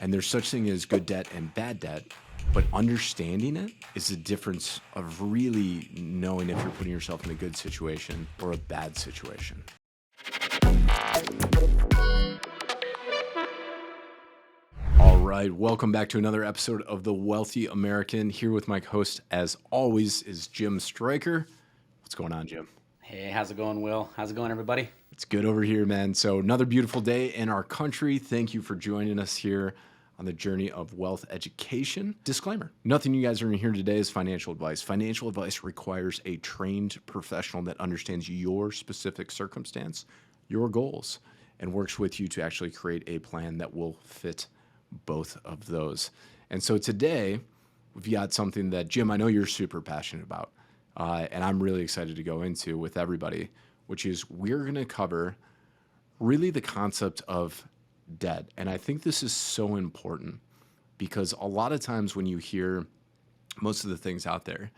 And there's such thing as good debt and bad debt, but understanding it is the difference of really knowing if you're putting yourself in a good situation or a bad situation. All right, welcome back to another episode of The Wealthy American. Here with my host, as always, is Jim Stryker. What's going on, Jim? Hey, how's it going, Will? How's it going, everybody? It's good over here, man. So another beautiful day in our country. Thank you for joining us here on the journey of wealth education. Disclaimer, nothing you guys are going to hear today is financial advice. Financial advice requires a trained professional that understands your specific circumstance, your goals, and works with you to actually create a plan that will fit both of those. And so today, we've got something that, Jim, I know you're super passionate about, and I'm really excited to go into with everybody, which is we're going to cover really the concept of debt. And I think this is so important because a lot of times when you hear most of the things out there,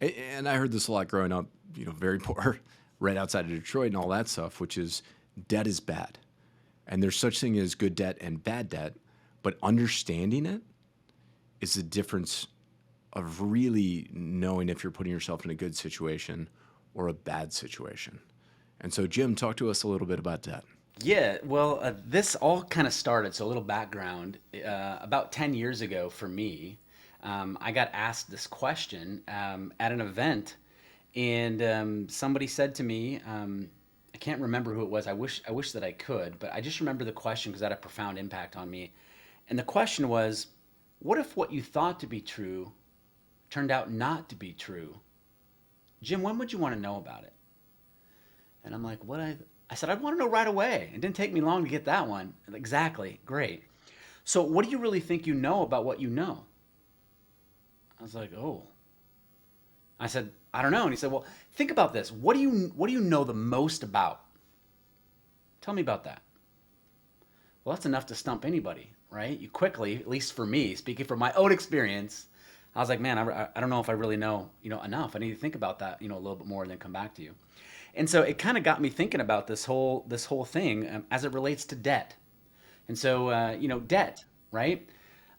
and I heard this a lot growing up, very poor, right outside of Detroit and all that stuff, which is debt is bad. And there's such thing as good debt and bad debt, but understanding it is the difference of really knowing if you're putting yourself in a good situation or a bad situation. And so, Jim, talk to us a little bit about debt. Yeah, well, this all kind of started, so a little background. About 10 years ago for me, I got asked this question at an event, and somebody said to me, I can't remember who it was. I wish that I could, but I just remember the question because that had a profound impact on me. And the question was, what if what you thought to be true turned out not to be true? Jim, when would you want to know about it? And I'm like, I said, I'd want to know right away. It didn't take me long to get that one. Exactly. Great. So what do you really think you know about what you know? I was like, oh. I said, I don't know. And he said, well, think about this. What do you know the most about? Tell me about that. Well, that's enough to stump anybody, right? You quickly, at least for me, speaking from my own experience, I was like, man, I don't know if I really know, enough. I need to think about that, a little bit more and then come back to you. And so it kind of got me thinking about this whole thing as it relates to debt. And so, debt, right?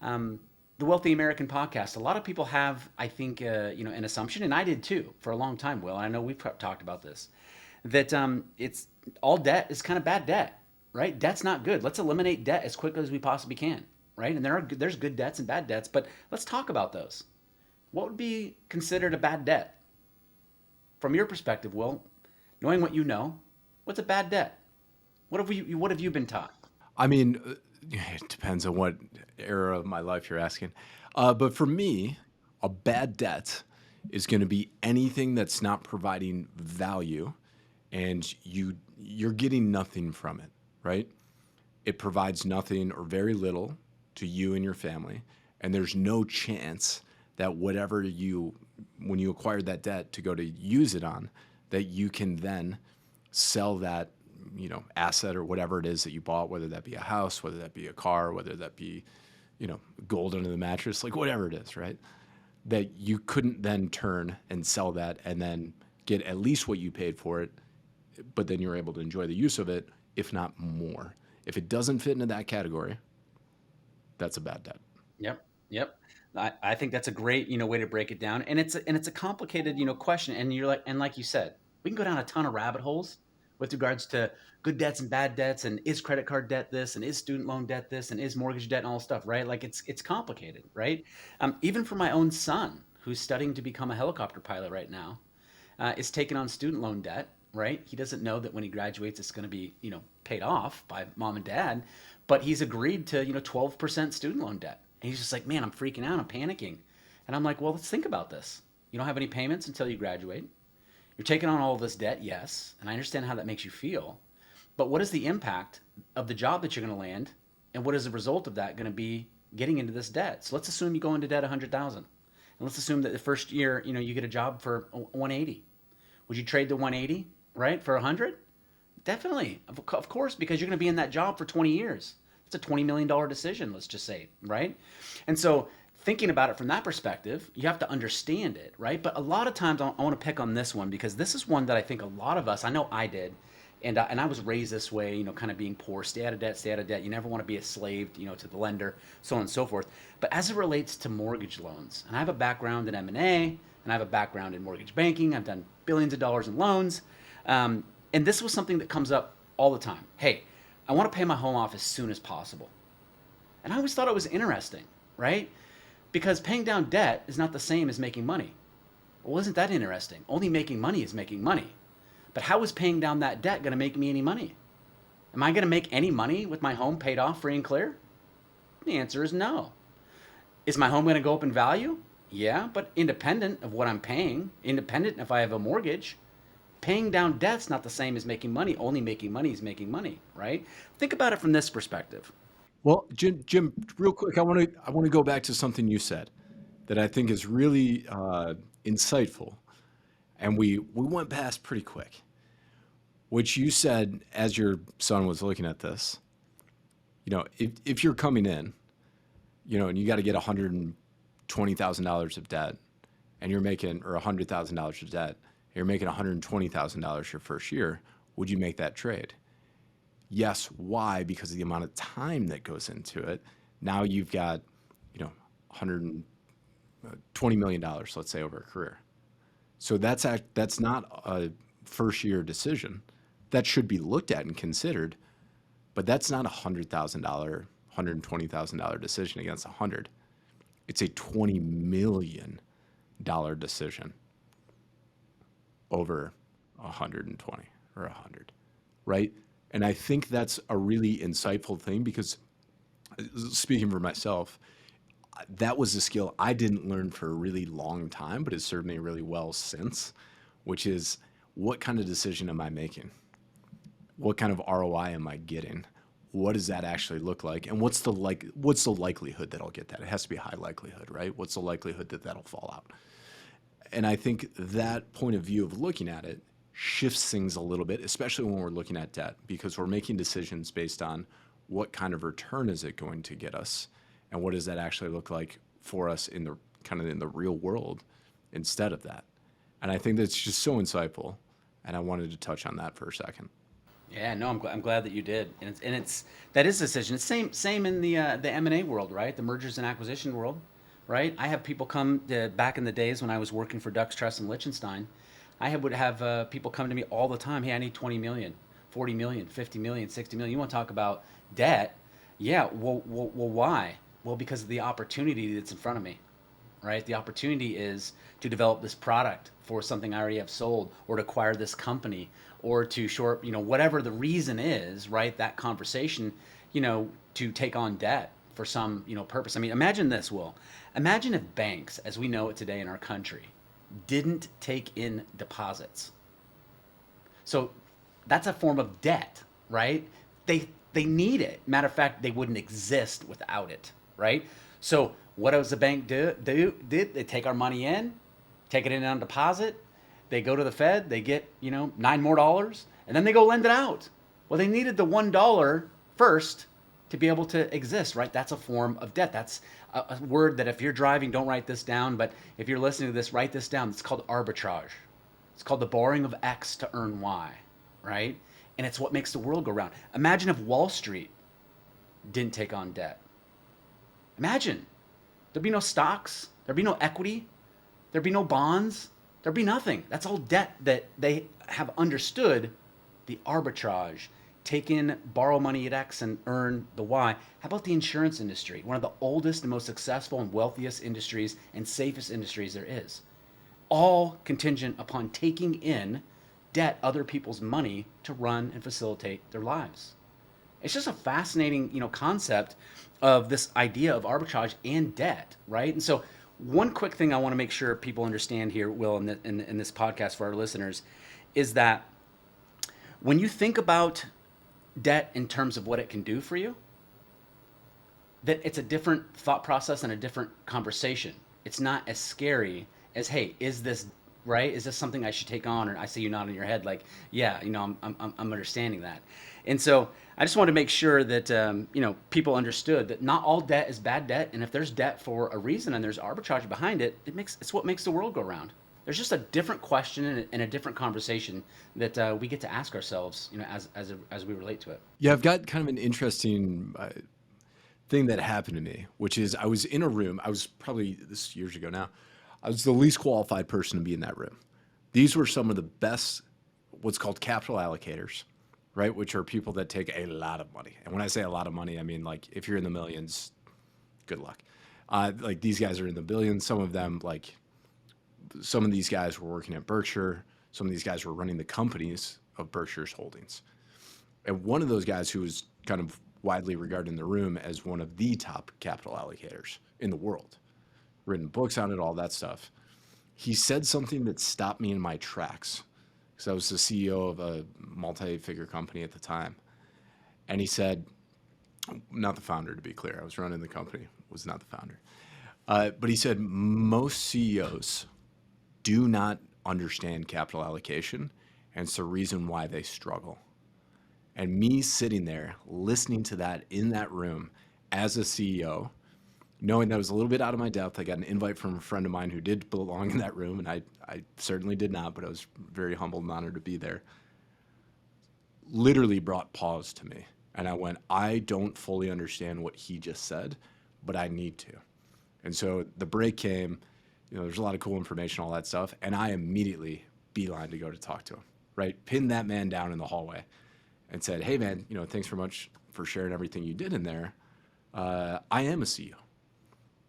The Wealthy American podcast. A lot of people have, I think, an assumption, and I did too for a long time. Will, and I know we've talked about this, that it's all debt is kind of bad debt, right? Debt's not good. Let's eliminate debt as quickly as we possibly can, right? And there's good debts and bad debts, but let's talk about those. What would be considered a bad debt from your perspective, Will? Knowing what you know, what's a bad debt? What have you been taught? I mean, it depends on what era of my life you're asking. But for me, a bad debt is going to be anything that's not providing value and you're getting nothing from it, right? It provides nothing or very little to you and your family, and there's no chance that when you acquired that debt to go to use it on, that you can then sell that, asset or whatever it is that you bought, whether that be a house, whether that be a car, whether that be, gold under the mattress, like whatever it is, right? That you couldn't then turn and sell that and then get at least what you paid for it, but then you're able to enjoy the use of it, if not more. If it doesn't fit into that category, that's a bad debt. Yep, yep. I think that's a great, way to break it down, and it's a complicated, question. And like you said, we can go down a ton of rabbit holes with regards to good debts and bad debts, and is credit card debt this, and is student loan debt this, and is mortgage debt and all this stuff, right? Like it's complicated, right? Even for my own son, who's studying to become a helicopter pilot right now, is taking on student loan debt, right? He doesn't know that when he graduates, it's going to be, paid off by mom and dad, but he's agreed to, 12% student loan debt. And he's just like, man, I'm freaking out. I'm panicking. And I'm like, well, let's think about this. You don't have any payments until you graduate. You're taking on all of this debt, yes. And I understand how that makes you feel. But what is the impact of the job that you're going to land? And what is the result of that going to be getting into this debt? So let's assume you go into debt 100,000. And let's assume that the first year, you get a job for 180. Would you trade the 180, right, for 100? Definitely, of course, because you're going to be in that job for 20 years. It's a $20 million decision, let's just say, right? And so thinking about it from that perspective, you have to understand it, right? But a lot of times I want to pick on this one because this is one that I think a lot of us, I know I did, And I was raised this way, kind of being poor, stay out of debt, stay out of debt. You never want to be a slave, to the lender, so on and so forth. But as it relates to mortgage loans, and I have a background in M&A, and I have a background in mortgage banking. I've done billions of dollars in loans, and this was something that comes up all the time. Hey, I want to pay my home off as soon as possible. And I always thought it was interesting, right? Because paying down debt is not the same as making money. Well, isn't that interesting? Only making money is making money. But how is paying down that debt going to make me any money? Am I going to make any money with my home paid off free and clear? The answer is no. Is my home going to go up in value? Yeah, but independent of what I'm paying, independent if I have a mortgage, paying down debt's not the same as making money. Only making money is making money, right? Think about it from this perspective. Well, Jim, real quick, I want to go back to something you said that I think is really insightful, and we went past pretty quick. Which you said as your son was looking at this, if you're coming in, and you got to get $120,000 of debt, and you're making, or $100,000 of debt, and you're making $120,000 your first year, would you make that trade? Yes. Why? Because of the amount of time that goes into it. Now you've got, $120 million, let's say, over a career. So that's not a first year decision. That should be looked at and considered, but that's not $100,000, $120,000 decision against 100. It's a $20 million decision over 120 or 100, right? And I think that's a really insightful thing because, speaking for myself, that was a skill I didn't learn for a really long time, but has served me really well since, which is what kind of decision am I making? What kind of ROI am I getting? What does that actually look like? And what's the likelihood that I'll get that? It has to be a high likelihood, right? What's the likelihood that that'll fall out? And I think that point of view of looking at it shifts things a little bit, especially when we're looking at debt, because we're making decisions based on what kind of return is it going to get us, and what does that actually look like for us in the real world instead of that. And I think that's just so insightful, and I wanted to touch on that for a second. Yeah, no, I'm glad that you did, and it's that is a decision. It's same in the M&A world, right? The mergers and acquisition world, right? I have people come back in the days when I was working for Dux Trust and Liechtenstein. Would have people come to me all the time. Hey, I need 20 million, 40 million, 50 million, 60 million. You want to talk about debt? Yeah. Well, why? Well, because of the opportunity that's in front of me, right? The opportunity is to develop this product for something I already have sold, or to acquire this company, or to short, whatever the reason is, right? That conversation, to take on debt for some, purpose. I mean, imagine this, Will. Imagine if banks, as we know it today in our country, didn't take in deposits. So that's a form of debt, right? They need it. Matter of fact, they wouldn't exist without it, right? So what does the bank did they take our money in, take it in on deposit, they go to the Fed, they get, $9 more, and then they go lend it out. Well, they needed the $1 first to be able to exist, right? That's a form of debt. That's a word that if you're driving, don't write this down, but if you're listening to this, write this down. It's called arbitrage. It's called the borrowing of X to earn Y, right? And it's what makes the world go round. Imagine if Wall Street didn't take on debt. Imagine. There'd be no stocks, there'd be no equity, there'd be no bonds, there'd be nothing. That's all debt that they have understood the arbitrage. Take in, borrow money at X and earn the Y. How about the insurance industry? One of the oldest and most successful and wealthiest industries and safest industries there is. All contingent upon taking in debt, other people's money, to run and facilitate their lives. It's just a fascinating, concept of this idea of arbitrage and debt, right? And so, one quick thing I want to make sure people understand here, Will, in this podcast for our listeners, is that when you think about debt in terms of what it can do for you, that it's a different thought process and a different conversation. It's not as scary as, hey, is this right? Is this something I should take on? Or I see you nodding your head like, yeah, I'm understanding that. And so I just wanted to make sure that people understood that not all debt is bad debt, and if there's debt for a reason and there's arbitrage behind it, it's what makes the world go round. there's just a different question and a different conversation that we get to ask ourselves, as we relate to it. Yeah, I've got kind of an interesting thing that happened to me, which is I was in a room. I was probably this is years ago now. I was the least qualified person to be in that room. These were some of the best, what's called capital allocators, right? Which are people that take a lot of money. And when I say a lot of money, I mean like if you're in the millions, good luck. Like these guys are in the billions. Some of them, like some of these guys were working at Berkshire. Some of these guys were running the companies of Berkshire's holdings. And one of those guys who was kind of widely regarded in the room as one of the top capital allocators in the world, written books on it, all that stuff. He said something that stopped me in my tracks because I was the CEO of a multi-figure company at the time. And he said, not the founder, to be clear, I was running the company, was not the founder. But he said, most CEOs do not understand capital allocation, and it's the reason why they struggle. And me sitting there listening to that in that room as a CEO, knowing that I was a little bit out of my depth, I got an invite from a friend of mine who did belong in that room, and I certainly did not, but I was very humbled and honored to be there. Literally brought pause to me. And I went, I don't fully understand what he just said, but I need to. And so the break came, there's a lot of cool information, all that stuff. And I immediately beeline to go to talk to him, right? Pinned that man down in the hallway and said, hey man, thanks very much for sharing everything you did in there. I am a CEO.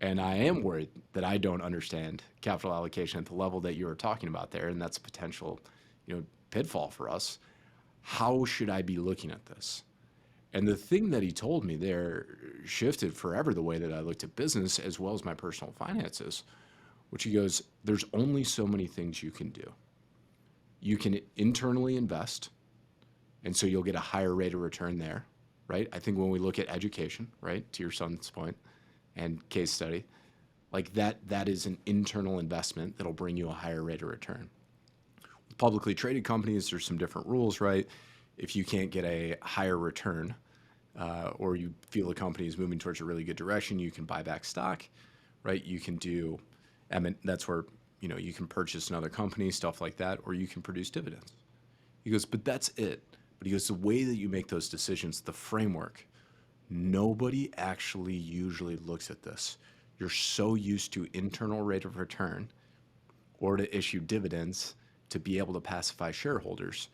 And I am worried that I don't understand capital allocation at the level that you were talking about there. And that's a potential, pitfall for us. How should I be looking at this? And the thing that he told me there shifted forever the way that I looked at business as well as my personal finances, which he goes, there's only so many things you can do. You can internally invest, and so you'll get a higher rate of return there, right? I think when we look at education, right, to your son's point, and case study, like that is an internal investment that'll bring you a higher rate of return. With publicly traded companies, there's some different rules, right? If you can't get a higher return, or you feel the company is moving towards a really good direction, you can buy back stock, right? You can do, that's where you can purchase another company, stuff like that, or you can produce dividends. He goes, but that's it. But he goes, the way that you make those decisions, the framework, nobody actually usually looks at this. You're so used to internal rate of return or to issue dividends to be able to pacify shareholders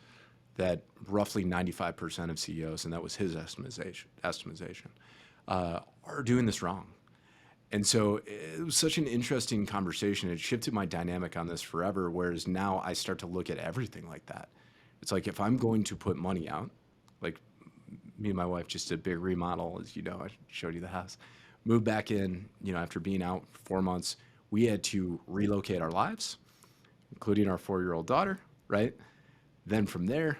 that roughly 95% of CEOs, and that was his estimation, are doing this wrong. And so it was such an interesting conversation. It shifted my dynamic on this forever, whereas now I start to look at everything like that. It's like if I'm going to put money out, like me and my wife just did a big remodel, as you know, I showed you the house, moved back in, after being out for 4 months, we had to relocate our lives, including our 4-year-old daughter, right? Then from there,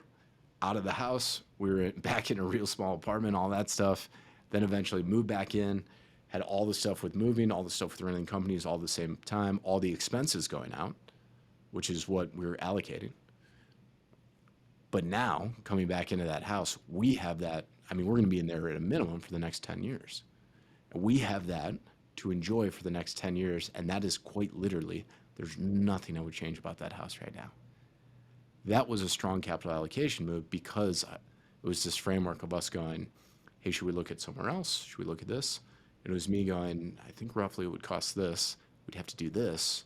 out of the house, we were back in a real small apartment, all that stuff. Then eventually moved back in, had all the stuff with moving, all the stuff with running companies all at the same time, all the expenses going out, which is what we were allocating. But now, coming back into that house, we have that. I mean, we're going to be in there at a minimum for the next 10 years. And we have that to enjoy for the next 10 years. And that is quite literally, there's nothing I would change about that house right now. That was a strong capital allocation move because it was this framework of us going, hey, should we look at somewhere else? Should we look at this? And it was me going, I think roughly it would cost this. We'd have to do this.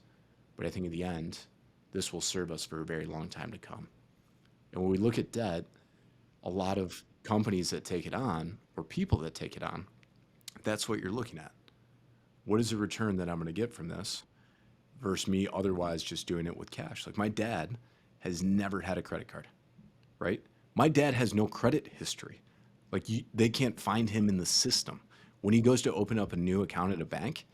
But I think in the end, this will serve us for a very long time to come. And when we look at debt, a lot of companies that take it on or people that take it on, that's what you're looking at. What is the return that I'm going to get from this versus me otherwise just doing it with cash? Like my dad has never had a credit card, right? My dad has no credit history. Like they can't find him in the system. When he goes to open up a new account at a bank,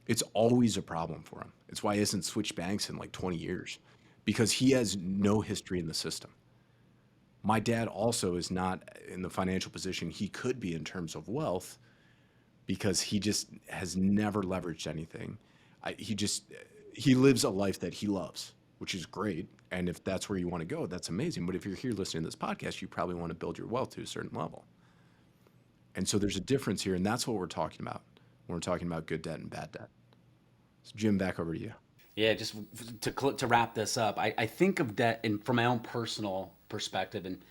it's always a problem for him. It's why he hasn't switched banks in like 20 years because he has no history in the system. My dad also is not in the financial position he could be in terms of wealth because he just has never leveraged anything. He lives a life that he loves, which is great. And if that's where you want to go, that's amazing. But if you're here listening to this podcast, you probably want to build your wealth to a certain level. And so there's a difference here, and that's what we're talking about when we're talking about good debt and bad debt. So Jim, back over to you. Yeah, just to wrap this up, I think of debt from my own personal perspective. And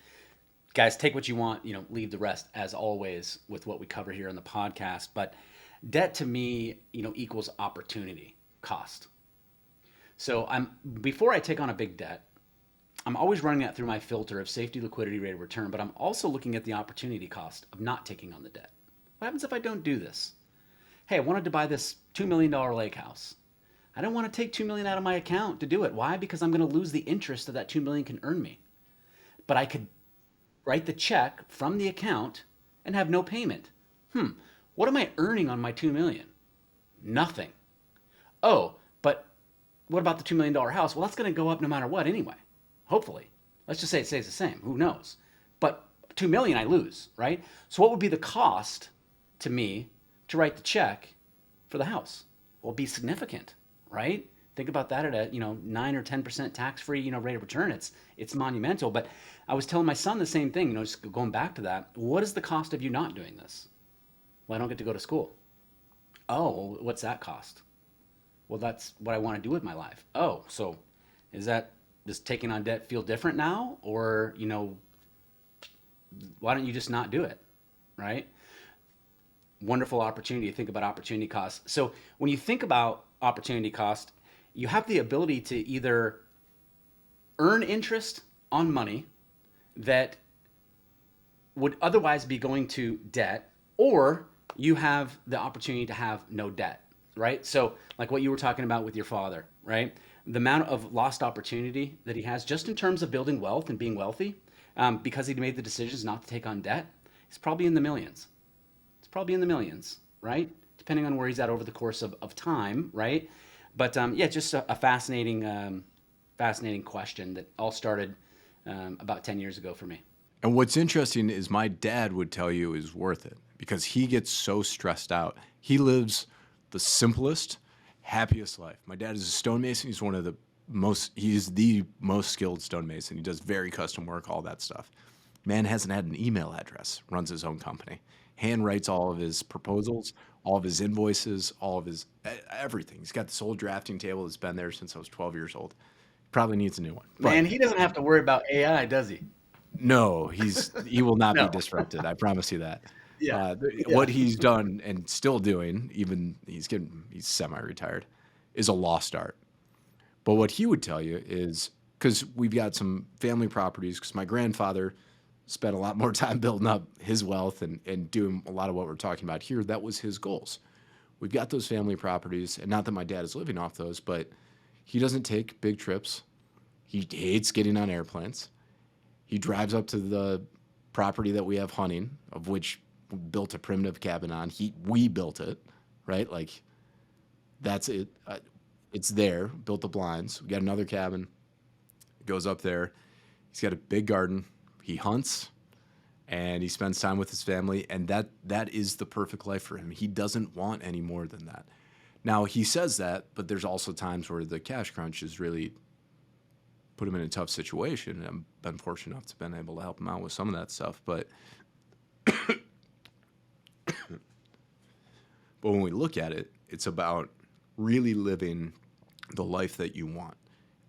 guys, take what you want, leave the rest, as always, with what we cover here in the podcast. But debt to me, equals opportunity cost. So before I take on a big debt, I'm always running that through my filter of safety, liquidity, rate of return, but I'm also looking at the opportunity cost of not taking on the debt. What happens if I don't do this? Hey, I wanted to buy this $2 million lake house. I don't want to take 2 million out of my account to do it. Why? Because I'm going to lose the interest that 2 million can earn me. But I could write the check from the account and have no payment. What am I earning on my 2 million? Nothing. Oh, but what about the $2 million house? Well, that's going to go up no matter what anyway. Hopefully. Let's just say it stays the same. Who knows? But 2 million I lose, right? So what would be the cost to me to write the check for the house? Well, it'd be significant, right? Think about that at a 9 or 10% tax-free rate of return. It's monumental. But I was telling my son the same thing. Just going back to that. What is the cost of you not doing this? Well, I don't get to go to school. Oh, well, what's that cost? Well, that's what I want to do with my life. Oh, so does taking on debt feel different now, or why don't you just not do it, right? Wonderful opportunity. Think about opportunity cost. So when you think about opportunity cost, you have the ability to either earn interest on money that would otherwise be going to debt, or you have the opportunity to have no debt, right? So like what you were talking about with your father, right? The amount of lost opportunity that he has just in terms of building wealth and being wealthy, because he made the decisions not to take on debt, is probably in the millions. It's probably in the millions, right? Depending on where he's at over the course of time, right? But yeah, just a fascinating question that all started about 10 years ago for me. And what's interesting is my dad would tell you is worth it because he gets so stressed out. He lives the simplest, happiest life. My dad is a stonemason. He's the most skilled stonemason. He does very custom work, all that stuff. Man hasn't had an email address, runs his own company, hand writes all of his proposals, all of his invoices, all of his everything. He's got this old drafting table that's been there since I was 12 years old. Probably needs a new one. But Man, he doesn't have to worry about AI, does he? no, he will not be No. disrupted. I promise you that. Yeah. What Yeah. he's done and still doing, even he's semi-retired, is a lost art. But what he would tell you is because we've got some family properties, because my grandfather spent a lot more time building up his wealth and doing a lot of what we're talking about here. That was his goals. We've got those family properties, and not that my dad is living off those, but he doesn't take big trips. He hates getting on airplanes. He drives up to the property that we have hunting, of which we built a primitive cabin on. We built it, right? Like that's it. It's there. Built the blinds. We got another cabin. Goes up there. He's got a big garden. He hunts, and he spends time with his family, and that is the perfect life for him. He doesn't want any more than that. Now he says that, but there's also times where the cash crunch has really put him in a tough situation. I've been fortunate enough to been able to help him out with some of that stuff, but when we look at it, it's about really living the life that you want.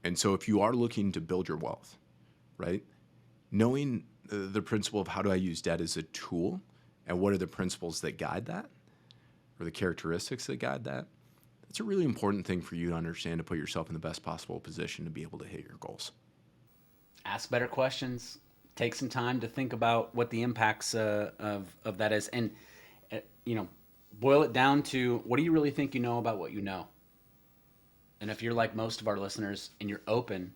And so if you are looking to build your wealth, right, knowing the principle of how do I use debt as a tool and what are the principles that guide that or the characteristics that guide that, that's a really important thing for you to understand to put yourself in the best possible position to be able to hit your goals. Ask better questions. Take some time to think about what the impacts of that is, and boil it down to what do you really think you know about what you know. And if you're like most of our listeners and you're open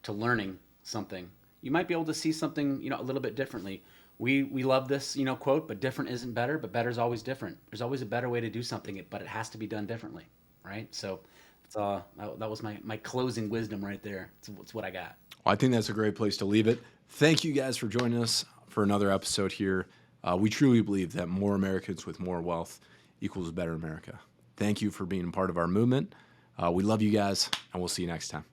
to learning something, you might be able to see something a little bit differently. We love this quote, but different isn't better, but better is always different. There's always a better way to do something, but it has to be done differently, right? So that was my closing wisdom right there. It's what I got. Well, I think that's a great place to leave it. Thank you guys for joining us for another episode here. We truly believe that more Americans with more wealth equals a better America. Thank you for being a part of our movement. We love you guys, and we'll see you next time.